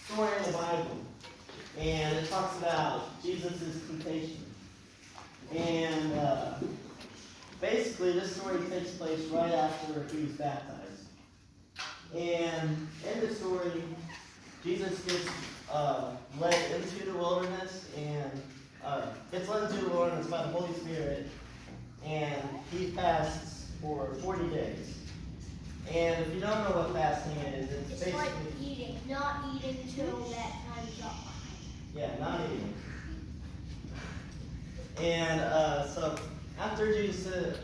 story in the Bible, and it talks about Jesus' temptation. And basically, this story takes place right after he was baptized. And in the story, Jesus gets led into the wilderness, and gets led into the wilderness by the Holy Spirit, and he fasts for 40 days. And if you don't know what fasting is, it's basically like eating, not eating until that time's up. Yeah, not eating. And so after Jesus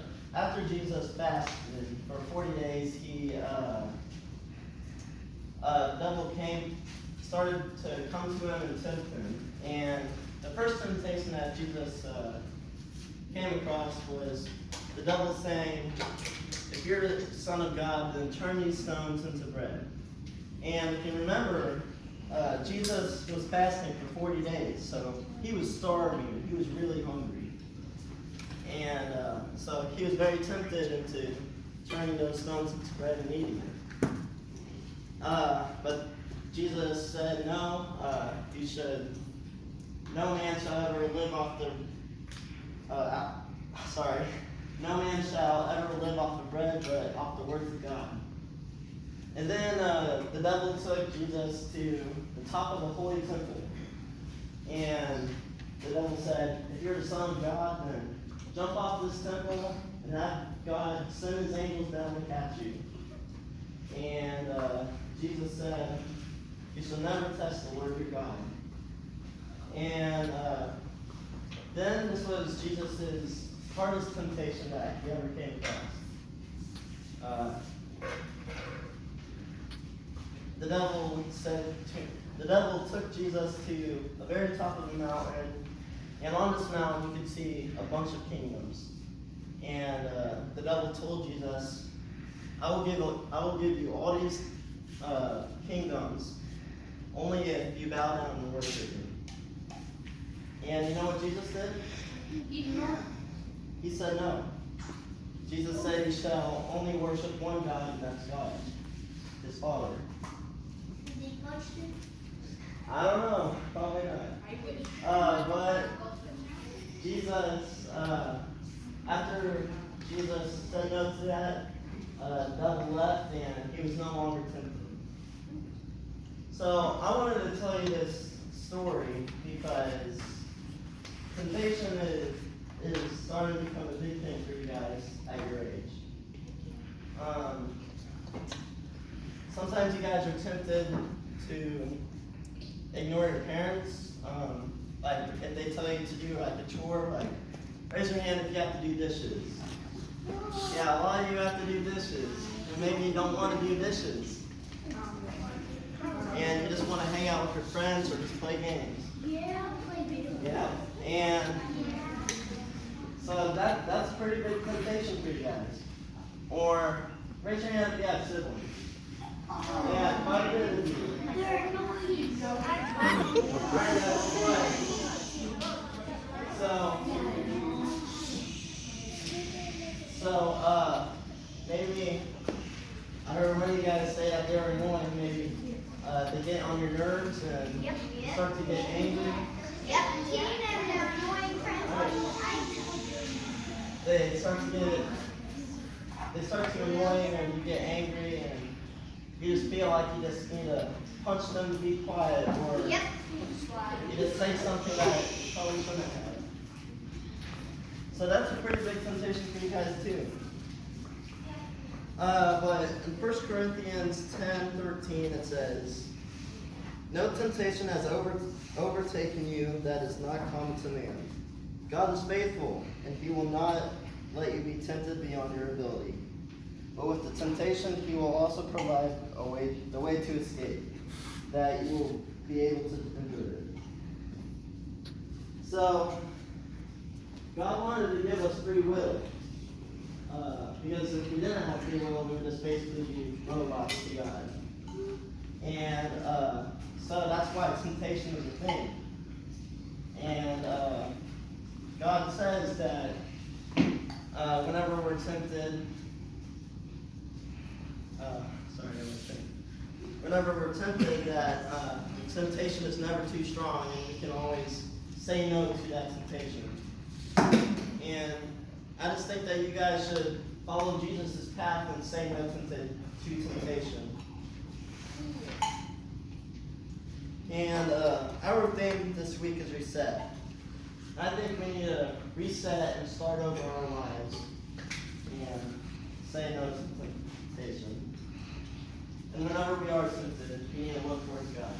fasted for 40 days, devil started to come to him and tempt him. And the first temptation that Jesus came across was the devil saying, "If you're the Son of God, then turn these stones into bread." And if you remember, Jesus was fasting for 40 days, so he was starving. He was really hungry. And so he was very tempted into turning those stones into bread and eating it. But Jesus said, no, no man shall ever live off no man shall ever live off of bread, but off the words of God. And then the devil took Jesus to the top of the holy temple. And the devil said, "If you're the Son of God, then jump off this temple and have God send his angels down to catch you." And Jesus said, "You shall never test the Lord your God." And then this was Jesus' hardest temptation that he ever came across. The devil took Jesus to the very top of the mountain, and on this mountain you could see a bunch of kingdoms. And the devil told Jesus, I will give you all these kingdoms, only if you bow down and worship me." And you know what Jesus did? He said no. Jesus said he shall only worship one God, and that's God, his Father. I don't know, probably not. But Jesus, after Jesus said no to that, the devil left and he was no longer tempted. So I wanted to tell you this story because temptation is starting to become a big thing for you guys at your age. Sometimes you guys are tempted to ignore your parents. Like if they tell you to do like a chore, like raise your hand if you have to do dishes. Yeah, a lot of you have to do dishes. And maybe you don't want to do dishes. And you just want to hang out with your friends or just play games. Yeah, play video games. Yeah. And so that's a pretty big temptation for you guys. Or raise your hand if you have siblings. Yeah, quite a bit of you. So maybe I heard one of you guys say that they're annoying. Maybe they get on your nerves and start to get angry. They start to annoy you and you get angry and you just feel like you just need to punch them to be quiet, or you just say something that you probably shouldn't have. So that's a pretty big temptation for you guys too. But in 1 Corinthians 10:13 it says, "No temptation has overtaken you that is not common to man. God is faithful, and he will not let you be tempted beyond your ability. But with the temptation, he will also provide the way to escape, that you will be able to endure it." So, God wanted to give us free will. Because if we didn't have free will, we would just basically be robots to God. And so that's why temptation is a thing. And God says that whenever we're tempted, whenever we're tempted, that temptation is never too strong, and we can always say no to that temptation. And I just think that you guys should follow Jesus' path and say no to temptation. And our theme this week is reset. I think we need to reset and start over our lives and say no to temptation. And whenever we are tempted, we need to look towards God.